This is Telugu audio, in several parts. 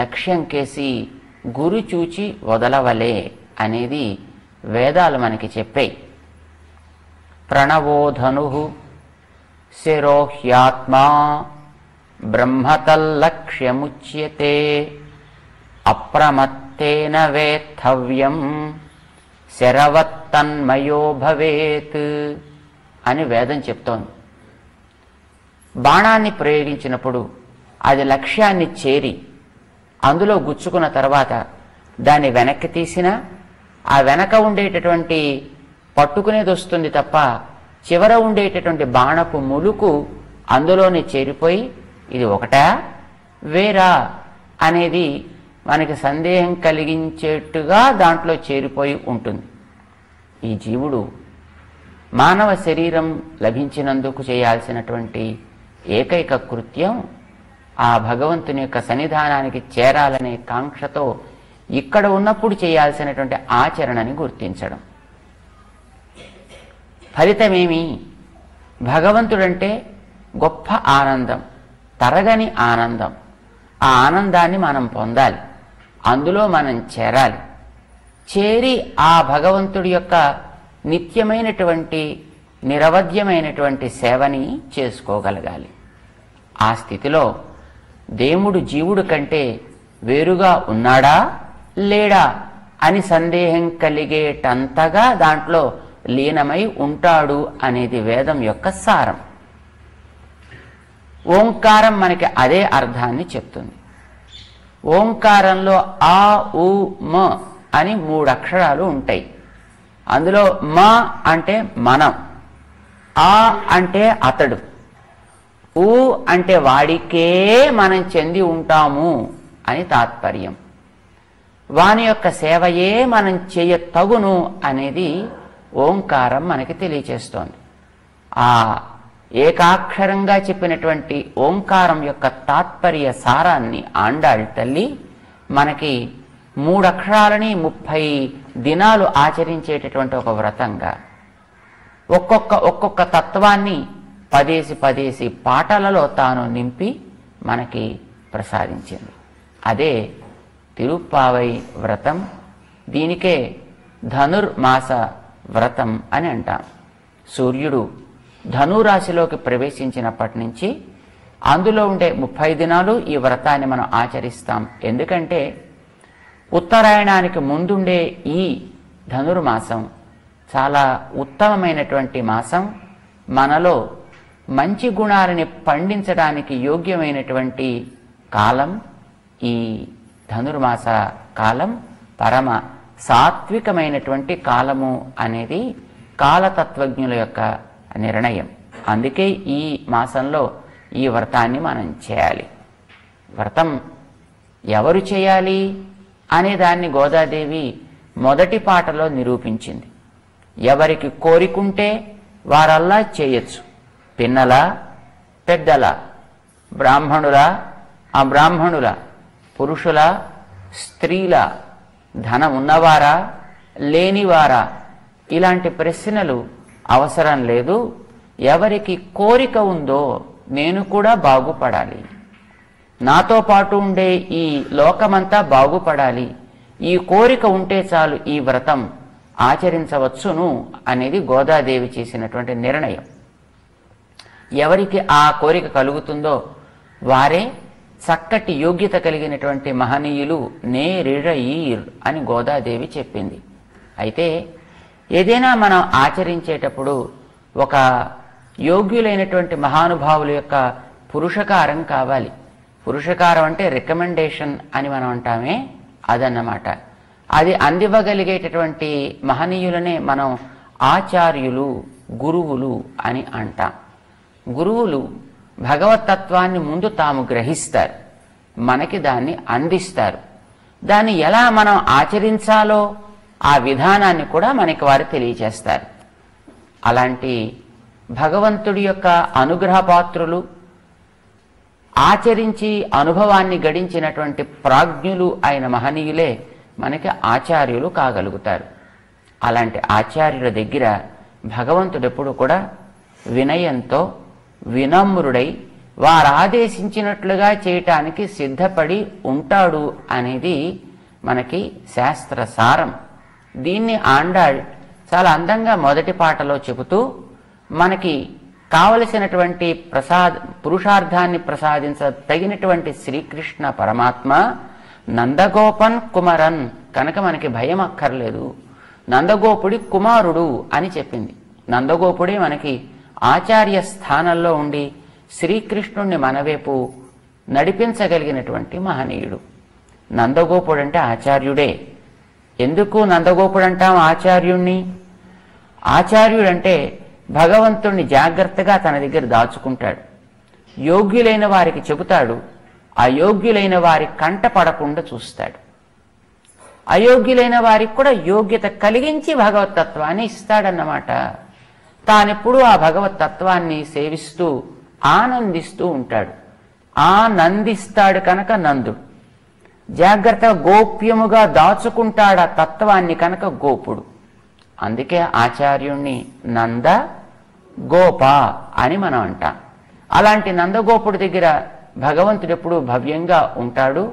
లక్ష్యం కేసి గురి చూచి వదలవలే అనేది వేదాలు మనకి చెప్పాయి. ప్రణవోధను శిరోహ్యాత్మా బ్రహ్మతల్లక్ష్యముచ్యతే అప్రమత్తేన వేత్తవ్యం శరవత్తన్మయో భవేత్ అని వేదం చెప్తోంది. బాణాన్ని ప్రయోగించినప్పుడు అది లక్ష్యాన్ని చేరి అందులో గుచ్చుకున్న తర్వాత దాన్ని వెనక్కి తీసినా ఆ వెనక ఉండేటటువంటి పట్టుకునేది వస్తుంది తప్ప చివర ఉండేటటువంటి బాణపు ములుకు అందులోనే చేరిపోయి ఇది ఒకటా వేరా అనేది మనకి సందేహం కలిగించేట్టుగా దాంట్లో చేరిపోయి ఉంటుంది. ఈ జీవుడు మానవ శరీరం లభించినందుకు చేయాల్సినటువంటి ఏకైక కృత్యం ఆ భగవంతుని యొక్క సన్నిధానానికి చేరాలనే కాంక్షతో ఇక్కడ ఉన్నప్పుడు చేయాల్సినటువంటి ఆచరణని గుర్తించడం. ఫలితమేమి? భగవంతుడంటే గొప్ప ఆనందం, తరగని ఆనందం. ఆ ఆనందాన్ని మనం పొందాలి, అందులో మనం చేరాలి. చేరి ఆ భగవంతుడి యొక్క నిత్యమైనటువంటి నిరవధ్యమైనటువంటి సేవని చేసుకోగలగాలి. ఆ స్థితిలో దేవుడు జీవుడు కంటే వేరుగా ఉన్నాడా లేడా అని సందేహం కలిగేటంతగా దాంట్లో లీనమై ఉంటాడు అనేది వేదం యొక్క సారం. ఓంకారం మనకి అదే అర్థాన్ని చెప్తుంది. ఓంకారంలో ఆ ఉ మ అని 3 అక్షరాలు ఉంటాయి. అందులో మ అంటే మనం, ఆ అంటే అతడు, ఊ అంటే వాడికే మనం చెంది ఉంటాము అని తాత్పర్యం. వాని యొక్క సేవయే మనం చేయతగును అనేది ఓంకారం మనకి తెలియచేస్తోంది. ఆ ఏకాక్షరంగా చెప్పినటువంటి ఓంకారం యొక్క తాత్పర్య సారాన్ని ఆండాళ్ తల్లి మనకి 3 అక్షరాలని 30 దినాలు ఆచరించేటటువంటి ఒక వ్రతంగా ఒక్కొక్క తత్వాన్ని పదేసి పాటలలో తాను నింపి మనకి ప్రసాదించింది. అదే తిరుప్పావై వ్రతం. దీనికే ధనుర్మాస వ్రతం అని అంటాం. సూర్యుడు ధనురాశిలోకి ప్రవేశించినప్పటి నుంచి అందులో ఉండే 30 దినాలు ఈ వ్రతాన్ని మనం ఆచరిస్తాం. ఎందుకంటే ఉత్తరాయణానికి ముందుండే ఈ ధనుర్మాసం చాలా ఉత్తమమైనటువంటి మాసం. మనలో మంచి గుణాలని పండించడానికి యోగ్యమైనటువంటి కాలం ఈ ధనుర్మాస కాలం. పరమ సాత్వికమైనటువంటి కాలము అనేది కాలతత్వజ్ఞుల యొక్క నిర్ణయం. అందుకే ఈ మాసంలో ఈ వ్రతాన్ని మనం చేయాలి. వ్రతం ఎవరు చేయాలి అనే దాన్ని గోదాదేవి మొదటి పాటలో నిరూపించింది. ఎవరికి కోరికుంటే వారల్లా చేయొచ్చు. పిన్నల, పెద్దల, బ్రాహ్మణుల, అబ్రాహ్మణుల, పురుషుల, స్త్రీల, ధనం ఉన్నవారా లేనివారా ఇలాంటి ప్రశ్నలు అవసరం లేదు. ఎవరికి కోరిక ఉందో నేను కూడా బాగుపడాలి, నాతో పాటు ఉండే ఈ లోకమంతా బాగుపడాలి, ఈ కోరిక ఉంటే చాలు ఈ వ్రతం ఆచరించవచ్చును అనేది గోదాదేవి చేసినటువంటి నిర్ణయం. ఎవరికి ఆ కోరిక కలుగుతుందో వారే చక్కటి యోగ్యత కలిగినటువంటి మహనీయులు నేరిഴయీర్ అని గోదాదేవి చెప్పింది. అయితే ఏదైనా మనం ఆచరించేటప్పుడు ఒక యోగ్యులైనటువంటి మహానుభావుల యొక్క పురుషకారం కావాలి. పురుషకారం అంటే రికమెండేషన్ అని మనం అంటామే, అదన్నమాట. అది అందివ్వగలిగేటటువంటి మహనీయులనే మనం ఆచార్యులు, గురువులు అని అంటాం. గురువులు భగవతత్వాన్ని ముందు తాము గ్రహిస్తారు, మనకి దాన్ని అందిస్తారు. దాన్ని ఎలా మనం ఆచరించాలో ఆ విధానాన్ని కూడా మనకి వారు తెలియచేస్తారు. అలాంటి భగవంతుడి యొక్క అనుగ్రహపాత్రులు, ఆచరించి అనుభవాన్ని గడించినటువంటి ప్రాజ్ఞులు అయిన మహనీయులే మనకి ఆచార్యులు కాగలుగుతారు. అలాంటి ఆచార్యుల దగ్గర భగవంతుడు ఎప్పుడు కూడా వినయంతో, వినమ్రుడై, వారు ఆదేశించినట్లుగా చేయటానికి సిద్ధపడి ఉంటాడు అనేది మనకి శాస్త్ర సారం. దీన్ని ఆండాళ్ చాలా అందంగా మొదటి పాటలో చెబుతూ మనకి కావలసినటువంటి పురుషార్థాన్ని ప్రసాదించదగినటువంటి శ్రీకృష్ణ పరమాత్మ నందగోపన్ కుమరన్ కనుక మనకి భయం అక్కర్లేదు, నందగోపుడి కుమారుడు అని చెప్పింది. నందగోపుడే మనకి ఆచార్య స్థానంలో ఉండి శ్రీకృష్ణుణ్ణి మనవైపు నడిపించగలిగినటువంటి మహనీయుడు. నందగోపుడు అంటే ఆచార్యుడే. ఎందుకు నందగోపుడు అంటాం ఆచార్యుణ్ణి? ఆచార్యుడంటే భగవంతుణ్ణి జాగ్రత్తగా తన దగ్గర దాచుకుంటాడు, యోగ్యులైన వారికి చెబుతాడు, అయోగ్యులైన వారి కంట పడకుండా చూస్తాడు, అయోగ్యులైన వారికి కూడా యోగ్యత కలిగించి భగవతత్వాన్ని ఇస్తాడన్నమాట. తానెప్పుడు ఆ భగవతత్వాన్ని సేవిస్తూ ఆనందిస్తూ ఉంటాడు. ఆనందిస్తాడు కనుక నందుడు. జాగ్రత్తగా గోప్యముగా దాచుకుంటాడు ఆ తత్వాన్ని కనుక గోపుడు. అందుకే ఆచార్యుణ్ణి నంద గోప అని మనం అంటాం. అలాంటి నందగోపుడి దగ్గర భగవంతుడు ఎప్పుడు భవ్యంగా ఉంటాడు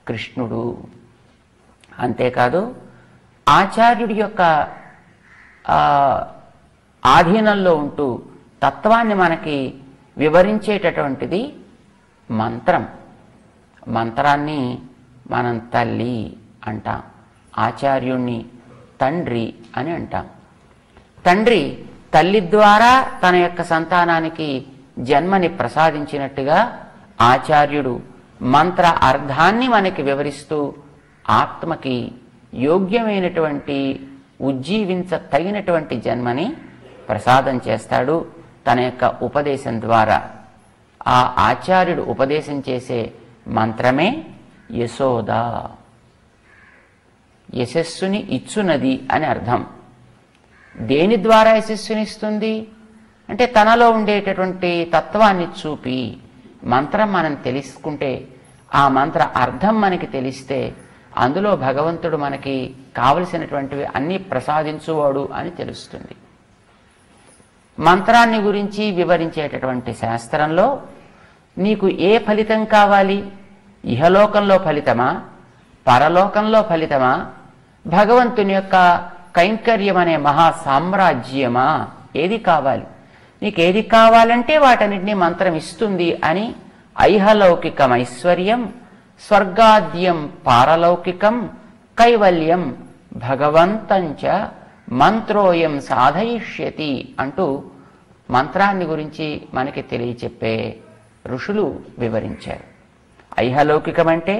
కృష్ణుడు. అంతేకాదు ఆచార్యుడి యొక్క ఆధీనంలో ఉంటూ తత్వాన్ని మనకి వివరించేటటువంటిది మంత్రం. మంత్రాన్ని మనం తల్లి అంటాం, ఆచార్యుణ్ణి తండ్రి అని అంటాం. తండ్రి తల్లి ద్వారా తన యొక్క సంతానానికి జన్మని ప్రసాదించినట్టుగా ఆచార్యుడు మంత్ర అర్థాన్ని మనకి వివరిస్తూ ఆత్మకి యోగ్యమైనటువంటి ఉజ్జీవించతగినటువంటి జన్మని ప్రసాదం చేస్తాడు తన యొక్క ఉపదేశం ద్వారా. ఆ ఆచార్యుడు ఉపదేశం చేసే మంత్రమే యశోద. యశస్సుని ఇచ్చునది అని అర్థం. దేని ద్వారా యశస్సునిస్తుంది అంటే తనలో ఉండేటటువంటి తత్వాన్ని చూపి మంత్రం మనం తెలుసుకుంటే, ఆ మంత్ర అర్థం మనకి తెలిస్తే అందులో భగవంతుడు మనకి కావలసినటువంటివి అన్నీ ప్రసాదించువాడు అని తెలుస్తుంది. మంత్రాన్ని గురించి వివరించేటటువంటి శాస్త్రంలో నీకు ఏ ఫలితం కావాలి? ఇహలోకంలో ఫలితమా, పరలోకంలో ఫలితమా, భగవంతుని యొక్క కైంకర్యం అనే మహా సామ్రాజ్యమా? ఏది కావాలి? నీకేది కావాలంటే వాటన్నిటినీ మంత్రం ఇస్తుంది అని ఐహలౌకికం ఐశ్వర్యం, స్వర్గాద్యం పారలౌకికం, కైవల్యం భగవంతంచ మంత్రోయం సాధయిష్యతి అంటూ మంత్రాన్ని గురించి మనకి తెలియచెప్పే ఋషులు వివరించారు. ఐహలౌకికం అంటే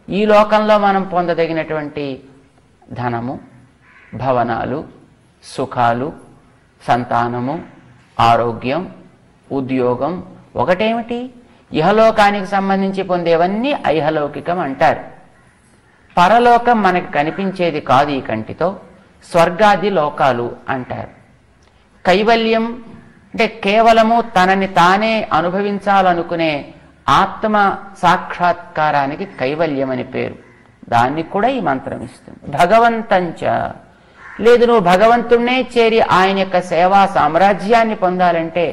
ఈ లోకంలో మనం పొందదగినటువంటి ధనము, భవనాలు, సుఖాలు, సంతానము, ఆరోగ్యం, ఉద్యోగం ఒకటేమిటి? ఇహలోకానికి సంబంధించి పొందేవన్నీ ఐహలౌకికం అంటారు. పరలోకం మనకి కనిపించేది కాదు ఈ కంటితో, స్వర్గాది లోకాలు అంటారు. కైవల్యం అంటే కేవలము తనని తానే అనుభవించాలనుకునే ఆత్మ సాక్షాత్కారానికి కైవల్యం అని పేరు. దాన్ని కూడా ఈ మంత్రం ఇస్తుంది. భగవంతంచ లేదు, నువ్వు భగవంతుణ్ణే చేరి ఆయన యొక్క సేవా సామ్రాజ్యాన్ని పొందాలంటే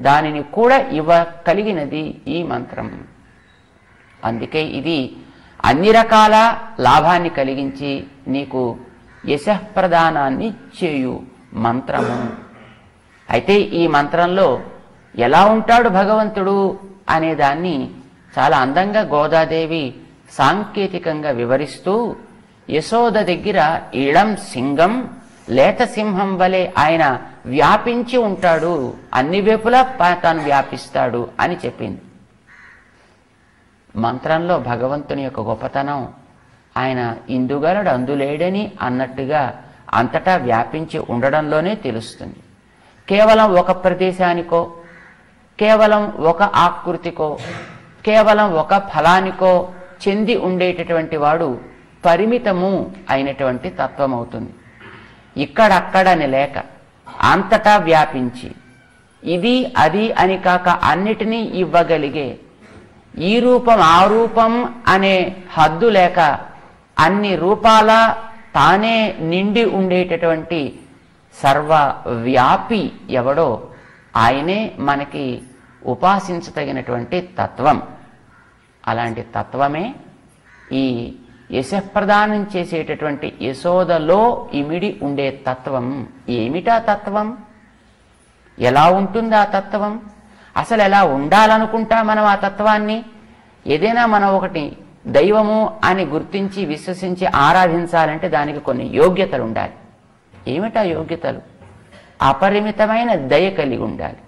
దానిని కూడా ఇవ్వగలిగినది ఈ మంత్రం. అందుకే ఇది అన్ని రకాల లాభాన్ని కలిగించి నీకు యశఃప్రదానాన్ని చేయు మంత్రము. అయితే ఈ మంత్రంలో ఎలా ఉంటాడు భగవంతుడు అనే దాన్ని చాలా అందంగా గోదాదేవి సాంకేతికంగా వివరిస్తూ, యశోద దగ్గర ఇళం సింగం లేత సింహం వలె ఆయన వ్యాపించి ఉంటాడు, అన్ని వైపులా తాను వ్యాపిస్తాడు అని చెప్పింది. మంత్రంలో భగవంతుని యొక్క గొప్పతనం ఆయన ఇందుగలడు అందులేడని అన్నట్టుగా అంతటా వ్యాపించి ఉండడంలోనే తెలుస్తుంది. కేవలం ఒక ప్రదేశానికో, కేవలం ఒక ఆకృతికో, కేవలం ఒక ఫలానికో చెంది ఉండేటటువంటి వాడు పరిమితము అయినటువంటి తత్వం అవుతుంది. ఇక్కడక్కడని లేక అంతటా వ్యాపించి ఇది అది అని కాక అన్నిటినీ ఇవ్వగలిగే, ఈ రూపం ఆ రూపం అనే హద్దు లేక అన్ని రూపాల తానే నిండి ఉండేటటువంటి సర్వవ్యాపి ఎవడో ఆయనే మనకి ఉపాసించదగినటువంటి తత్వం. అలాంటి తత్వమే ఈ యశఃప్రదానం చేసేటటువంటి యశోదలో ఇమిడి ఉండే తత్వం. ఏమిటా తత్వం? ఎలా ఉంటుంది ఆ తత్వం? అసలు ఎలా ఉండాలనుకుంటా మనం ఆ తత్వాన్ని? ఏదైనా మనం ఒకటి దైవము అని గుర్తించి విశ్వసించి ఆరాధించాలంటే దానికి కొన్ని యోగ్యతలు ఉండాలి. ఏమిటా యోగ్యతలు? అపరిమితమైన దయ కలిగి ఉండాలి.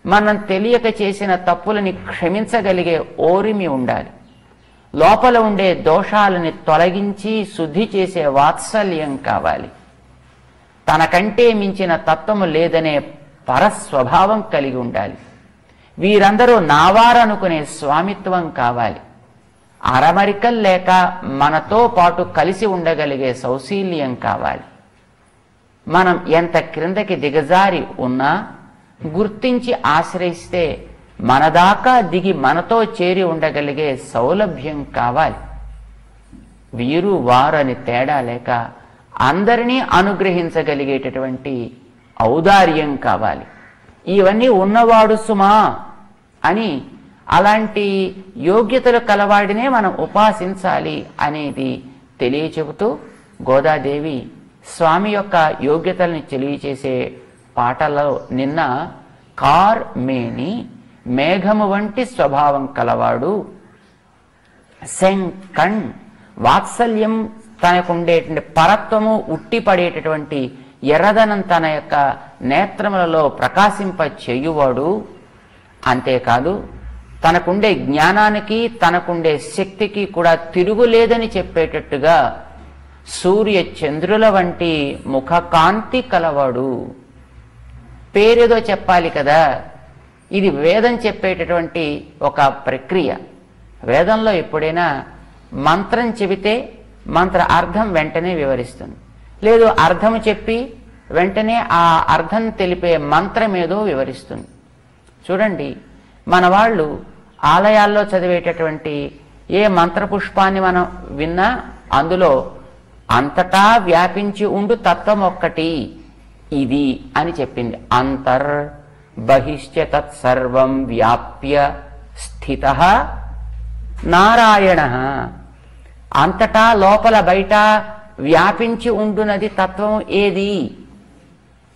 మనం తెలియక చేసిన తప్పులని క్షమించగలిగే ఓరిమి ఉండాలి. లోపల ఉండే దోషాలని తొలగించి శుద్ధి చేసే వాత్సల్యం కావాలి. తనకంటే మించిన తత్వము లేదనే పరస్వభావం కలిగి ఉండాలి. వీరందరూ నావారనుకునే స్వామిత్వం కావాలి. అరమరికల్ లేక మనతో పాటు కలిసి ఉండగలిగే సౌశీల్యం కావాలి. మనం ఎంత క్రిందకి దిగజారి ఉన్నా గుర్తించి ఆశ్రయిస్తే మన దాకా దిగి మనతో చేరి ఉండగలిగే సౌలభ్యం కావాలి. వీరు వారని తేడా లేక అందరినీ అనుగ్రహించగలిగేటటువంటి ఔదార్యం కావాలి. ఇవన్నీ ఉన్నవాడు సుమా అని అలాంటి యోగ్యతలు కలవాడినే మనం ఉపాసించాలి అనేది తెలియచెబుతూ గోదాదేవి స్వామి యొక్క యోగ్యతల్ని తెలియచేసే పాటలో నిన్న కార్మేని మేఘము వంటి స్వభావం కలవాడు, శంకణ్ వాత్సల్యం తనకుండేటువంటి పరత్వము ఉట్టిపడేటటువంటి ఎర్రదనం తన యొక్క నేత్రములలో ప్రకాశింప చేయువాడు. అంతేకాదు తనకుండే జ్ఞానానికి తనకుండే శక్తికి కూడా తిరుగులేదని చెప్పేటట్టుగా సూర్య చంద్రుల వంటి ముఖకాంతి కలవాడు. పేరేదో చెప్పాలి కదా. ఇది వేదం చెప్పేటటువంటి ఒక ప్రక్రియ. వేదంలో ఎప్పుడైనా మంత్రం చెబితే మంత్ర అర్థం వెంటనే వివరిస్తుంది. లేదు అర్థము చెప్పి వెంటనే ఆ అర్థం తెలిపే మంత్రమేదో వివరిస్తుంది. చూడండి, మన వాళ్ళు ఆలయాల్లో చదివేటటువంటి ఏ మంత్రపుష్పాన్ని మనం విన్నా అందులో అంతటా వ్యాపించి ఉండు తత్వం ఒక్కటి ఇది అని చెప్పింది. అంతర్ బహిశ్చ తత్సర్వం వ్యాప్య స్థితః నారాయణ. అంతటా లోపల బయట వ్యాపించి ఉండునది తత్వం ఏది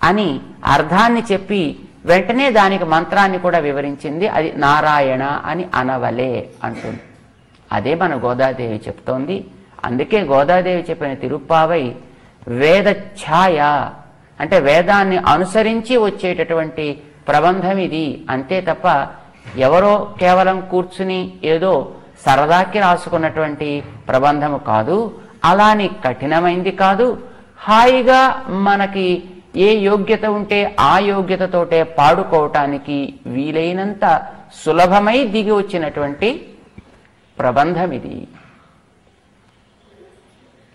అని అర్థాన్ని చెప్పి వెంటనే దానికి మంత్రాన్ని కూడా వివరించింది. అది నారాయణ అని అనవలే అంటుంది. అదే మన గోదాదేవి చెప్తోంది. అందుకే గోదాదేవి చెప్పిన తిరుప్పావై వేద ఛాయ, అంటే వేదాన్ని అనుసరించి వచ్చేటటువంటి ప్రబంధం ఇది. అంతే తప్ప ఎవరో కేవలం కూర్చుని ఏదో సరదాకి రాసుకున్నటువంటి ప్రబంధము కాదు. అలాని కఠినమైంది కాదు. హాయిగా మనకి ఏ యోగ్యత ఉంటే ఆ యోగ్యతతోటే పాడుకోవటానికి వీలైనంత సులభమై దిగి వచ్చినటువంటి ప్రబంధం ఇది.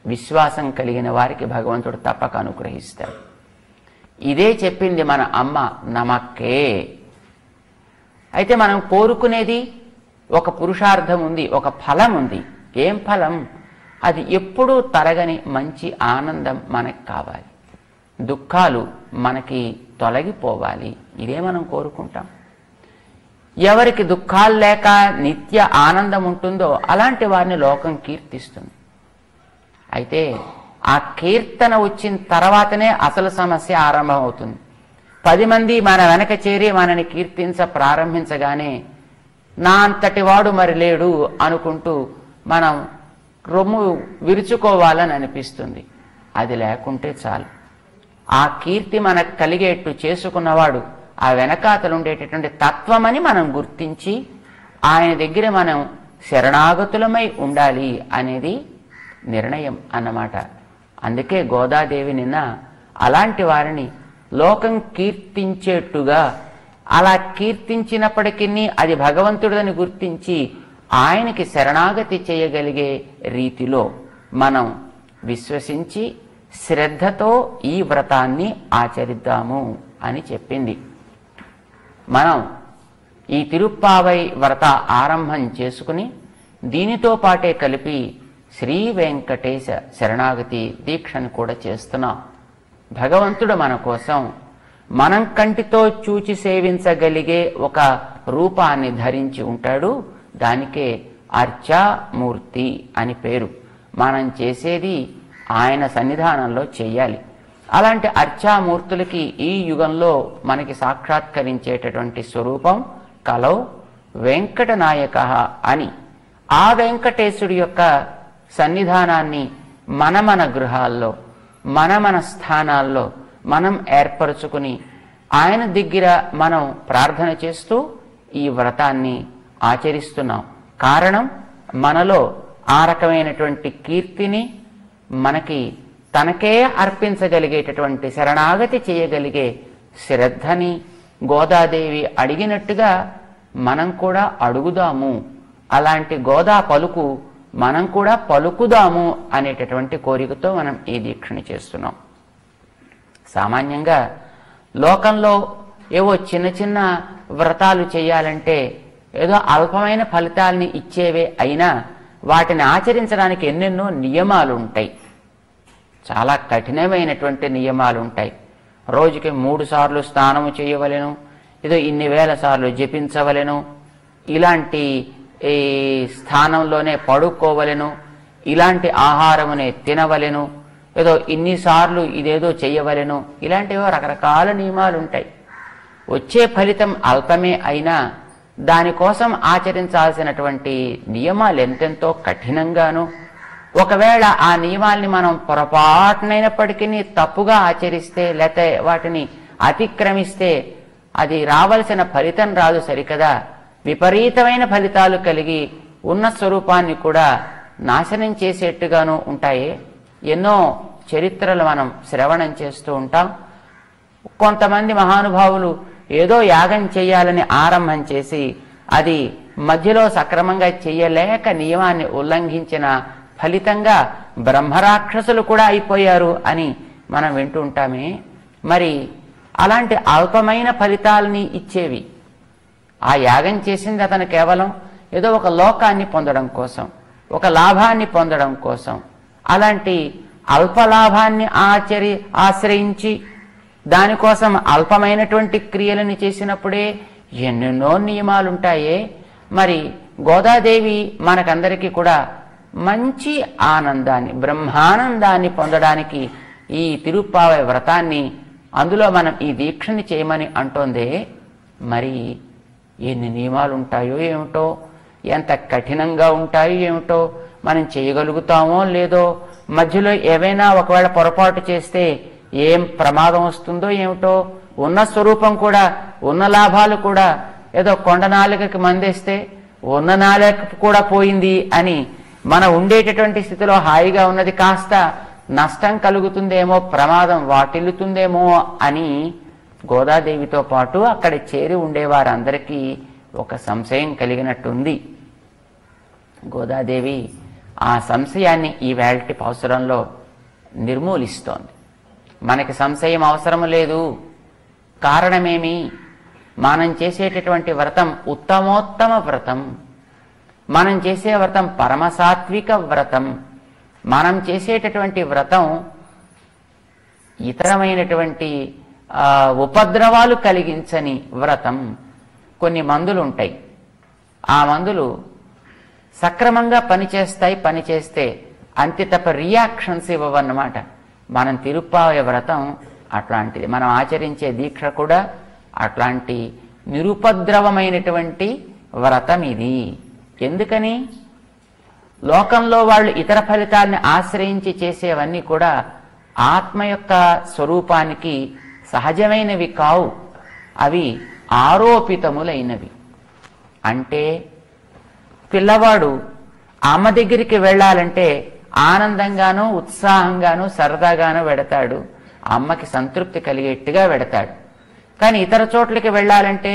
విశ్వాసం కలిగిన వారికి భగవంతుడు తప్పక అనుగ్రహిస్తాడు. ఇదే చెప్పింది మన అమ్మ నమక్కే. అయితే మనం కోరుకునేది ఒక పురుషార్థం ఉంది, ఒక ఫలం ఉంది. ఏం ఫలం? అది ఎప్పుడూ తరగని మంచి ఆనందం మనకు కావాలి. దుఃఖాలు మనకి తొలగిపోవాలి. ఇదే మనం కోరుకుంటాం. ఎవరికి దుఃఖాలు లేక నిత్య ఆనందం ఉంటుందో అలాంటి వారిని లోకం కీర్తిస్తుంది. అయితే ఆ కీర్తన వచ్చిన తర్వాతనే అసలు సమస్య ఆరంభమవుతుంది. 10 మంది మన వెనక చేరి మనని కీర్తించ ప్రారంభించగానే నా అంతటి వాడు మరి లేడు అనుకుంటూ మనం రొమ్ము విరుచుకోవాలని అనిపిస్తుంది. అది లేకుంటే చాలు. ఆ కీర్తి మనకు కలిగేట్టు చేసుకున్నవాడు ఆ వెనకాతలు ఉండేటటువంటి తత్వమని మనం గుర్తించి ఆయన దగ్గర మనం శరణాగతులమై ఉండాలి అనేది నిర్ణయం అన్నమాట. అందుకే గోదాదేవి నిన్న అలాంటి వారిని లోకం కీర్తించేట్టుగా, అలా కీర్తించినప్పటికీ అది భగవంతుడని గుర్తించి ఆయనకి శరణాగతి చేయగలిగే రీతిలో మనం విశ్వసించి శ్రద్ధతో ఈ వ్రతాన్ని ఆచరిద్దాము అని చెప్పింది. మనం ఈ తిరుప్పావై వ్రత ఆరంభం చేసుకుని దీనితో పాటే కలిపి శ్రీ వెంకటేశ శరణాగతి దీక్షను కూడా చేస్తున్నాం. భగవంతుడు మన కోసం మనం కంటితో చూచి సేవించగలిగే ఒక రూపాన్ని ధరించి ఉంటాడు. దానికే అర్చామూర్తి అని పేరు. మనం చేసేది ఆయన సన్నిధానంలో చెయ్యాలి. అలాంటి అర్చామూర్తులకి ఈ యుగంలో మనకి సాక్షాత్కరించేటటువంటి స్వరూపం కలౌ వెంకటనాయక అని. ఆ వెంకటేశుడి యొక్క సన్నిధానాన్ని మన గృహాల్లో మన స్థానాల్లో మనం ఏర్పరచుకుని ఆయన దగ్గర మనం ప్రార్థన చేస్తూ ఈ వ్రతాన్ని ఆచరిస్తున్నాం. కారణం మనలో ఆ రకమైనటువంటి కీర్తిని మనకి తనకే అర్పించగలిగేటటువంటి శరణాగతి చేయగలిగే శ్రద్ధని గోదాదేవి అడిగినట్టుగా మనం కూడా అడుగుదాము. అలాంటి గోదా పలుకు మనం కూడా పలుకుదాము అనేటటువంటి కోరికతో మనం ఈ దీక్షని చేస్తున్నాం. సామాన్యంగా లోకంలో ఏవో చిన్న చిన్న వ్రతాలు చేయాలంటే ఏదో అల్పమైన ఫలితాలని ఇచ్చేవే అయినా వాటిని ఆచరించడానికి ఎన్నెన్నో నియమాలు ఉంటాయి. చాలా కఠినమైనటువంటి నియమాలు ఉంటాయి. రోజుకి 3 సార్లు స్నానము చేయవలెను, ఏదో ఇన్ని వేల సార్లు జపించవలెను, ఇలాంటి ఈ స్థానంలోనే పడుకోవలెను, ఇలాంటి ఆహారమునే తినవలెను, ఏదో ఇన్నిసార్లు ఇదేదో చెయ్యవలెను, ఇలాంటివో రకరకాల నియమాలు ఉంటాయి. వచ్చే ఫలితం అల్పమే అయినా దానికోసం ఆచరించాల్సినటువంటి నియమాలు ఎంతెంతో కఠినంగాను, ఒకవేళ ఆ నియమాల్ని మనం పొరపాటునైనప్పటికీ తప్పుగా ఆచరిస్తే లేకపోతే వాటిని అతిక్రమిస్తే అది రావలసిన ఫలితం రాదు సరికదా, విపరీతమైన ఫలితాలు కలిగి ఉన్న స్వరూపాన్ని కూడా నాశనం చేసేట్టుగాను ఉంటాయి. ఎన్నో చరిత్రలు మనం శ్రవణం చేస్తూ ఉంటాం. కొంతమంది మహానుభావులు ఏదో యాగం చేయాలని ఆరంభం చేసి అది మధ్యలో సక్రమంగా చెయ్యలేక నియమాన్ని ఉల్లంఘించిన ఫలితంగా బ్రహ్మరాక్షసులు కూడా అయిపోయారు అని మనం వింటూ ఉంటామే. మరి అలాంటి అల్పమైన ఫలితాలని ఇచ్చేవి ఆ యాగం చేసింది అతను కేవలం ఏదో ఒక లోకాన్ని పొందడం కోసం, ఒక లాభాన్ని పొందడం కోసం. అలాంటి అల్పలాభాన్ని ఆశ్రయించి దానికోసం అల్పమైనటువంటి క్రియలను చేసినప్పుడే ఎన్నెన్నో నియమాలుంటాయే. మరి గోదాదేవి మనకందరికీ కూడా మంచి ఆనందాన్ని, బ్రహ్మానందాన్ని పొందడానికి ఈ తిరుప్పావై వ్రతాన్ని, అందులో మనం ఈ దీక్షని చేయమని అంటోందే. మరి ఎన్ని నియమాలు ఉంటాయో ఏమిటో, ఎంత కఠినంగా ఉంటాయో ఏమిటో, మనం చేయగలుగుతామో లేదో, మధ్యలో ఏవైనా ఒకవేళ పొరపాటు చేస్తే ఏం ప్రమాదం వస్తుందో ఏమిటో, ఉన్న స్వరూపం కూడా, ఉన్న లాభాలు కూడా, ఏదో కొండ నాలుకకి మందేస్తే ఉన్న నాలుక కూడా పోయింది అని మన ఉండేటటువంటి స్థితిలో హాయిగా ఉన్నది కాస్త నష్టం కలుగుతుందేమో, ప్రమాదం వాటిల్లుతుందేమో అని గోదాదేవితో పాటు అక్కడ చేరి ఉండేవారందరికీ ఒక సంశయం కలిగినట్టుంది. గోదాదేవి ఆ సంశయాన్ని ఈ వేళటి అవసరంలో నిర్మూలిస్తోంది. మనకి సంశయం అవసరం లేదు. కారణమేమి? మనం చేసేటటువంటి వ్రతం ఉత్తమోత్తమ వ్రతం. మనం చేసే వ్రతం పరమసాత్విక వ్రతం. మనం చేసేటటువంటి వ్రతం ఇతరమైనటువంటి ఉపద్రవాలు కలిగించని వ్రతం. కొన్ని మందులు ఉంటాయి, ఆ మందులు సక్రమంగా పనిచేస్తాయి, పనిచేస్తే అంతే తప్ప రియాక్షన్స్ ఇవ్వవన్నమాట. మనం తిరుప్పావై వ్రతం అట్లాంటిది. మనం ఆచరించే దీక్ష కూడా అట్లాంటి నిరుపద్రవమైనటువంటి వ్రతం ఇది. ఎందుకని? లోకంలో వాళ్ళు ఇతర ఫలితాన్ని ఆశ్రయించి చేసేవన్నీ కూడా ఆత్మ యొక్క స్వరూపానికి సహజమైనవి కావు, అవి ఆరోపితములైనవి. అంటే పిల్లవాడు అమ్మ దగ్గరికి వెళ్ళాలంటే ఆనందంగానూ ఉత్సాహంగానూ సరదాగానూ వెడతాడు, అమ్మకి సంతృప్తి కలిగేట్టుగా వెడతాడు. కానీ ఇతర చోట్లకి వెళ్ళాలంటే,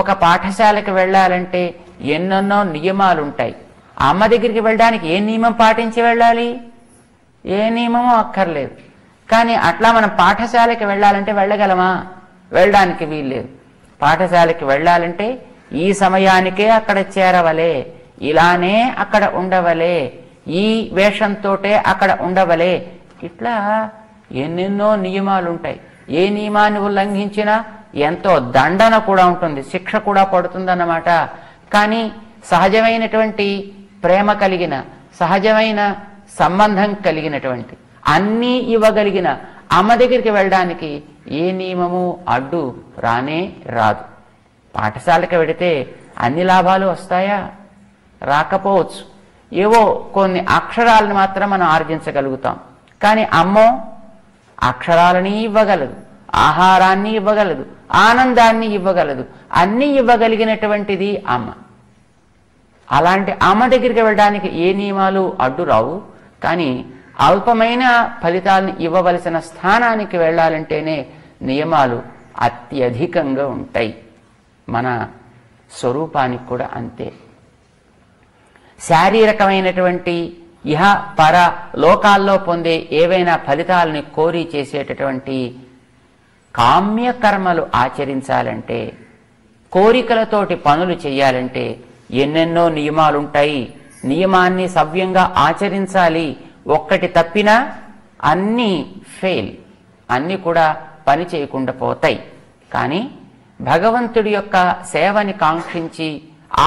ఒక పాఠశాలకు వెళ్ళాలంటే ఎన్నెన్నో నియమాలు ఉంటాయి. అమ్మ దగ్గరికి వెళ్ళడానికి ఏ నియమం పాటించి వెళ్ళాలి? ఏ నియమమో అక్కర్లేదు. కానీ అట్లా మనం పాఠశాలకి వెళ్ళాలంటే వెళ్ళగలమా? వెళ్ళడానికి వీల్లేదు. పాఠశాలకి వెళ్ళాలంటే ఈ సమయానికే అక్కడ చేరవలే, ఇలానే అక్కడ ఉండవలే, ఈ వేషంతోటే అక్కడ ఉండవలే, ఇట్లా ఎన్నెన్నో నియమాలు ఉంటాయి. ఏ నియమాన్ని ఉల్లంఘించినా ఎంతో దండన కూడా ఉంటుంది, శిక్ష కూడా పడుతుందన్నమాట. కానీ సహజమైనటువంటి ప్రేమ కలిగిన, సహజమైన సంబంధం కలిగినటువంటి, అన్నీ ఇవ్వగలిగిన అమ్మ దగ్గరికి వెళ్ళడానికి ఏ నియమము అడ్డు రానే రాదు. పాఠశాలకు వెడితే అన్ని లాభాలు వస్తాయా? రాకపోవచ్చు. ఏవో కొన్ని అక్షరాలను మాత్రం మనం ఆర్జించగలుగుతాం. కానీ అమ్మో అక్షరాలని ఇవ్వగలదు, ఆహారాన్ని ఇవ్వగలదు, ఆనందాన్ని ఇవ్వగలదు, అన్నీ ఇవ్వగలిగినటువంటిది అమ్మ. అలాంటి అమ్మ దగ్గరికి వెళ్ళడానికి ఏ నియమాలు అడ్డు రావు. కానీ అల్పమైన ఫలితాలను ఇవ్వవలసిన స్థానానికి వెళ్ళాలంటేనే నియమాలు అత్యధికంగా ఉంటాయి. మన స్వరూపానికి కూడా అంతే. శారీరకమైనటువంటి ఇహ పర లోకాల్లో పొందే ఏవైనా ఫలితాలని కోరి చేసేటటువంటి కామ్యకర్మలు ఆచరించాలంటే, కోరికలతోటి పనులు చేయాలంటే ఎన్నెన్నో నియమాలుంటాయి. నియమాన్ని సవ్యంగా ఆచరించాలి. ఒక్కటి తప్పినా అన్నీ ఫెయిల్, అన్నీ కూడా పని చేయకుండా పోతాయి. కానీ భగవంతుడి యొక్క సేవని కాంక్షించి,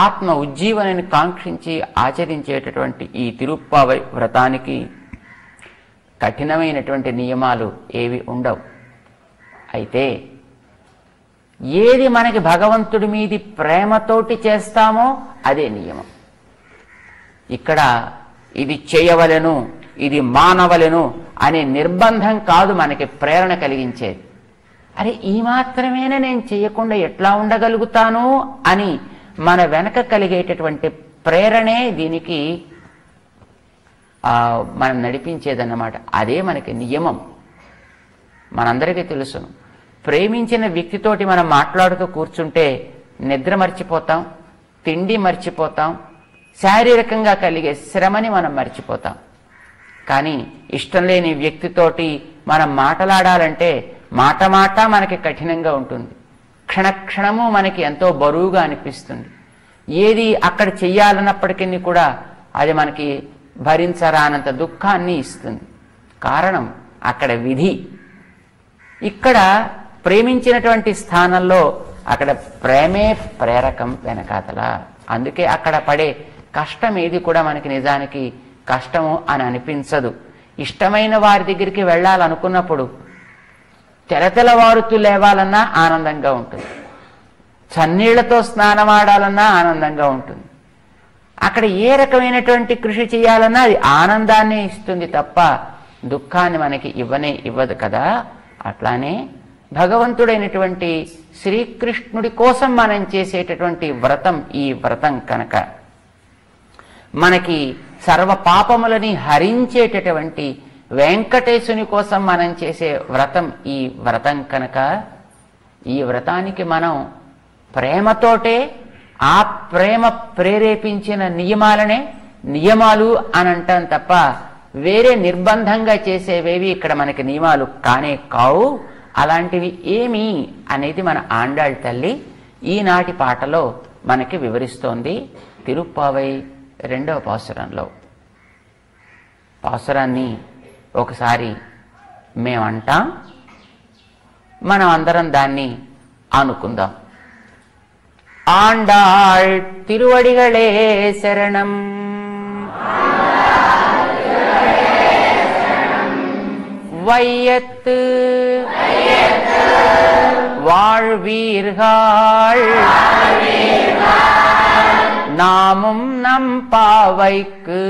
ఆత్మ ఉజ్జీవనని కాంక్షించి ఆచరించేటటువంటి ఈ తిరుప్పావై వ్రతానికి కఠినమైనటువంటి నియమాలు ఏవి ఉండవు. అయితే ఏది మనకి భగవంతుడి మీది ప్రేమతోటి చేస్తామో అదే నియమం. ఇక్కడ ఇది చేయవలెను, ఇది మానవలెను అనే నిర్బంధం కాదు మనకి ప్రేరణ కలిగించేది. అరే ఈ మాత్రమేనా నేను చేయకుండా ఎట్లా ఉండగలుగుతాను అని మన వెనక కలిగేటటువంటి ప్రేరణే దీనికి మనం నడిపించేదన్నమాట. అదే మనకి నియమం. మనందరికీ తెలుసును, ప్రేమించిన వ్యక్తితోటి మనం మాట్లాడుతూ కూర్చుంటే నిద్ర మర్చిపోతాం, తిండి మర్చిపోతాం, శారీరకంగా కలిగే శ్రమని మనం మర్చిపోతాం. కానీ ఇష్టం లేని వ్యక్తితోటి మనం మాట్లాడాలంటే మాట మాట మనకి కఠినంగా ఉంటుంది, క్షణక్షణము మనకి ఎంతో బరువుగా అనిపిస్తుంది. ఏది అక్కడ చెయ్యాలన్నప్పటికీ కూడా అది మనకి భరించరానంత దుఃఖాన్ని ఇస్తుంది. కారణం అక్కడ విధి. ఇక్కడ ప్రేమించినటువంటి స్థానంలో అక్కడ ప్రేమే ప్రేరకం వెనకాతల. అందుకే అక్కడ పడే కష్టం ఏది కూడా మనకి నిజానికి కష్టము అని అనిపించదు. ఇష్టమైన వారి దగ్గరికి వెళ్ళాలనుకున్నప్పుడు తెలతెలవారుతూ లేవాలన్నా ఆనందంగా ఉంటుంది, చన్నీళ్లతో స్నానమాడాలన్నా ఆనందంగా ఉంటుంది. అక్కడ ఏ రకమైనటువంటి కృషి చేయాలన్నా అది ఆనందాన్ని ఇస్తుంది తప్ప దుఃఖాన్ని మనకి ఇవ్వదు కదా. అట్లానే భగవంతుడైనటువంటి శ్రీకృష్ణుడి కోసం మనం చేసేటటువంటి వ్రతం ఈ వ్రతం కనుక, మనకి సర్వ పాపములని హరించేటటువంటి వెంకటేశుని కోసం మనం చేసే వ్రతం ఈ వ్రతం కనుక, ఈ వ్రతానికి మనం ప్రేమతోటే, ఆ ప్రేమ ప్రేరేపించిన నియమాలనే నియమాలు అని అంటాం తప్ప వేరే నిర్బంధంగా చేసేవేవి ఇక్కడ మనకి నియమాలు కానే కావు. అలాంటివి ఏమి అనేది మన ఆండాళ్ తల్లి ఈనాటి పాటలో మనకి వివరిస్తోంది. తిరుప్పావై 2వ పాసురంలో. పాసురాన్ని ఒకసారి మేమంటాం, మనం అందరం దాన్ని అనుకుందాం. ఆండాళ్ తిరువడిగళే శరణం. வையத்து வாழ்வீர்கள் நாமும் நம் பாவைக்கு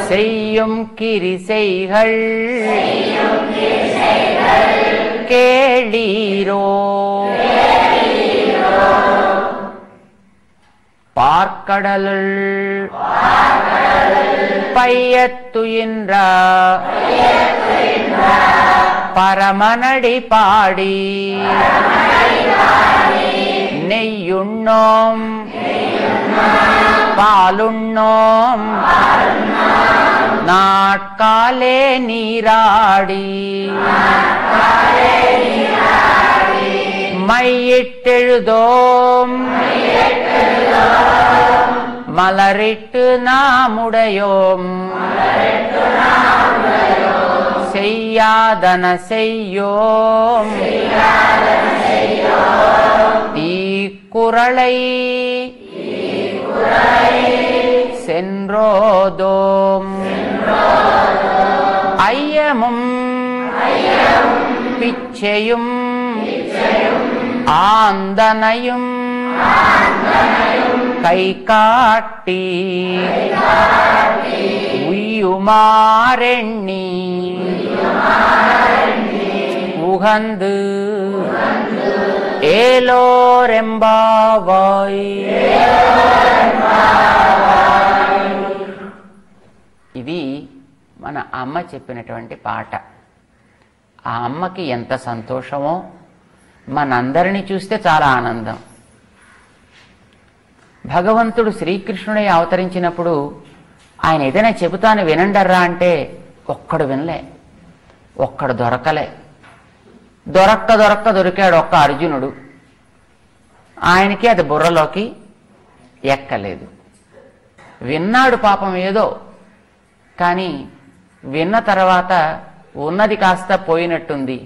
செய்யும் கிரிசைகள் கேளீரோ. பார்க்கடலுள் பையத்துயின்ற பரமனடி பாடி நெய்யுண்ணோம் பாலுண்ணோம் நாட்காலே நீராடி மையிட்டெழுதோம் மலரிட்டு நாமுடையோம் செய்யாதன செய்யோம் தீக்குறளை சென்றோதோம் ஐயமும் பிச்சையும் ஆந்தனையும் கை காட்டி உய்யுமாறெண்ணி உகந்து ఏలోరెంబావాయ్. ఇది మన అమ్మ చెప్పినటువంటి పాట. ఆ అమ్మకి ఎంత సంతోషమో, మనందరినీ చూస్తే చాలా ఆనందం. భగవంతుడు శ్రీకృష్ణుడై అవతరించినప్పుడు ఆయన ఏదైనా చెబుతాను వినండర్రా అంటే ఒక్కడు వినలే, ఒక్కడు దొరకలే. దొరికాడు ఒక్క అర్జునుడు. ఆయనకి అది బుర్రలోకి ఎక్కలేదు. విన్నాడు పాపం ఏదో, కానీ విన్న తర్వాత ఉన్నది కాస్త పోయినట్టుంది.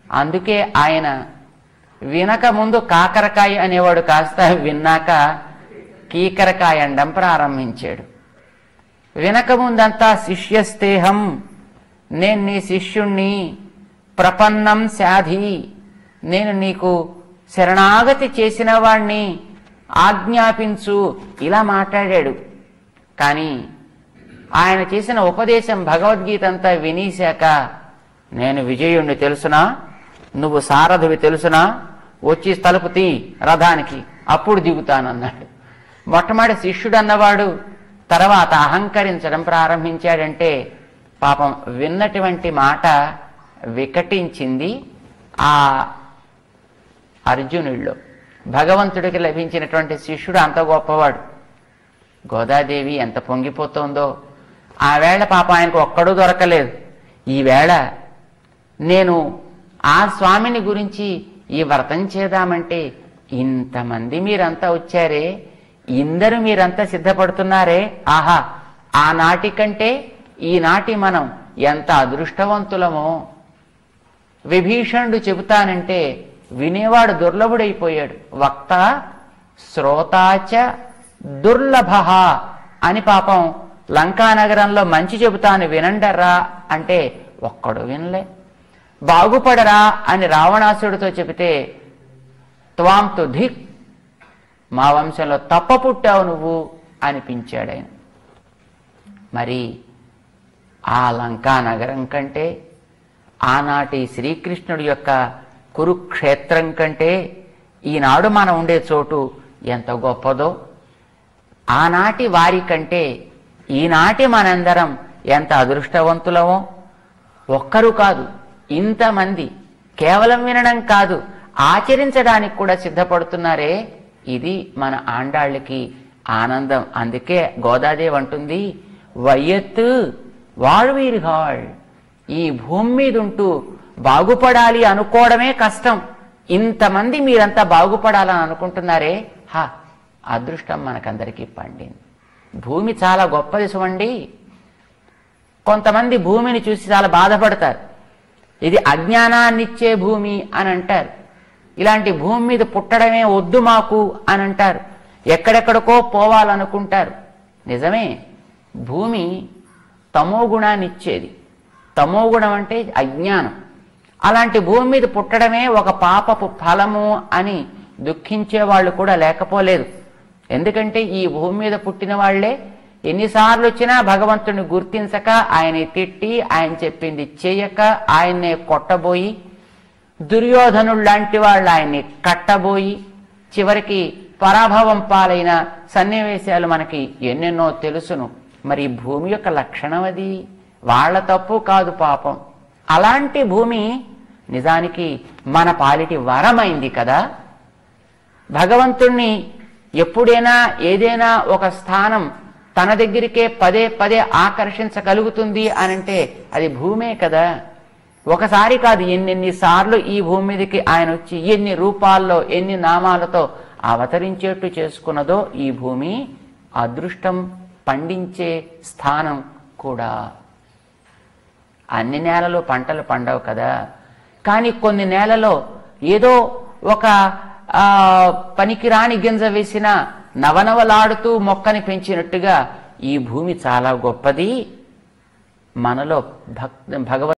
అందుకే ఆయన వినక ముందు కాకరకాయ అనేవాడు కాస్త విన్నాక కీకరకాయ అండం ప్రారంభించాడు. వినక ముందంతా శిష్యస్తేహం, నేను నీ శిష్యుణ్ణి, ప్రపన్నం శాధి, నేను నీకు శరణాగతి చేసిన వాణ్ణి, ఆజ్ఞాపించు, ఇలా మాట్లాడాడు. కానీ ఆయన చేసిన ఉపదేశం భగవద్గీత అంతా వినేశాక, నేను విజయుణ్ణి తెలుసునా, నువ్వు సారథివి తెలుసునా, వచ్చి తలుపు తీ రథానికి, అప్పుడు దిగుతానన్నాడు. మొట్టమొదటి శిష్యుడు అన్నవాడు తర్వాత అహంకరించడం ప్రారంభించాడంటే పాపం విన్నటువంటి మాట వికటించింది ఆ అర్జునుడిలో. భగవంతుడికి లభించినటువంటి శిష్యుడు అంత గొప్పవాడు. గోదాదేవి ఎంత పొంగిపోతోందో. ఆ వేళ పాప ఆయనకు ఒక్కడూ దొరకలేదు. ఈవేళ నేను ఆ స్వామిని గురించి ఈ వ్రతం చేద్దామంటే ఇంతమంది మీరంతా వచ్చారే, ఇందరూ మీరంతా సిద్ధపడుతున్నారే, ఆహా, ఆనాటి కంటే ఈనాటి మనం ఎంత అదృష్టవంతులమో. విభీషణుడు చెబుతానంటే వినేవాడు దుర్లభుడైపోయాడు. వక్త శ్రోతాచ దుర్లభ అని పాపం లంకానగరంలో మంచి చెబుతాను వినండర్రా అంటే ఒక్కడు వినలే. బాగుపడరా అని రావణాసుడితో చెబితే త్వాంతు ధిక్, మా వంశంలో తప్ప పుట్టావు నువ్వు అనిపించాడు ఆయన. మరి ఆ లంకానగరం కంటే ఆనాటి శ్రీకృష్ణుడి యొక్క కురుక్షేత్రం కంటే ఈనాడు మనం ఉండే చోటు ఎంత గొప్పదో, ఆనాటి వారి కంటే ఈనాటి మనందరం ఎంత అదృష్టవంతులమో. ఒక్కరు కాదు, ఇంతమంది కేవలం వినడం కాదు, ఆచరించడానికి కూడా సిద్ధపడుతున్నారే. ఇది మన ఆండాళ్ళకి ఆనందం. అందుకే గోదాదేవి అంటుంది, వయ్యత్తు వాళ్వీరుగాళ్, ఈ భూమి మీద ఉంటూ బాగుపడాలి అనుకోవడమే కష్టం. ఇంతమంది మీరంతా బాగుపడాలని అనుకుంటున్నారే, హా, అదృష్టం మనకందరికీ పండింది. భూమి చాలా గొప్పది సుమండి. కొంతమంది భూమిని చూసి చాలా బాధపడతారు. ఇది అజ్ఞానాన్నిచ్చే భూమి అని అంటారు. ఇలాంటి భూమి మీద పుట్టడమే వద్దు మాకు అని అంటారు. ఎక్కడెక్కడికో పోవాలనుకుంటారు. నిజమే, భూమి తమో గుణాన్ని ఇచ్చేది. తమో గుణం అంటే అజ్ఞానం. అలాంటి భూమి మీద పుట్టడమే ఒక పాపపు ఫలము అని దుఃఖించే వాళ్ళు కూడా లేకపోలేదు. ఎందుకంటే ఈ భూమి మీద పుట్టిన వాళ్లే ఎన్నిసార్లు వచ్చినా భగవంతుడిని గుర్తించక, ఆయన తిట్టి, ఆయన చెప్పింది చేయక, ఆయన్నే కొట్టబోయి, దుర్యోధనుడు లాంటి వాళ్ళు ఆయన్ని కట్టబోయి చివరికి పరాభవం పాలైన సన్నివేశాలు మనకి ఎన్నెన్నో తెలుసును. మరి భూమి యొక్క లక్షణం అది, వాళ్ళ తప్పు కాదు పాపం. అలాంటి భూమి నిజానికి మన పాలిటి వరమైంది కదా. భగవంతుణ్ణి ఎప్పుడైనా ఏదైనా ఒక స్థానం తన దగ్గరికే పదే పదే ఆకర్షించగలుగుతుంది అనంటే అది భూమే కదా. ఒకసారి కాదు, ఎన్నెన్నిసార్లు ఈ భూమి మీదకి ఆయన వచ్చి ఎన్ని రూపాల్లో ఎన్ని నామాలతో అవతరించేట్టు చేసుకున్నదో ఈ భూమి. అదృష్టం పండించే స్థానం కూడా. అన్ని నేలలో పంటలు పండవు కదా. కానీ కొన్ని నేలలో ఏదో ఒక పనికిరాని గింజ వేసిన నవనవలాడుతూ మొక్కని పెంచినట్టుగా ఈ భూమి చాలా గొప్పది. మనలో భగవత్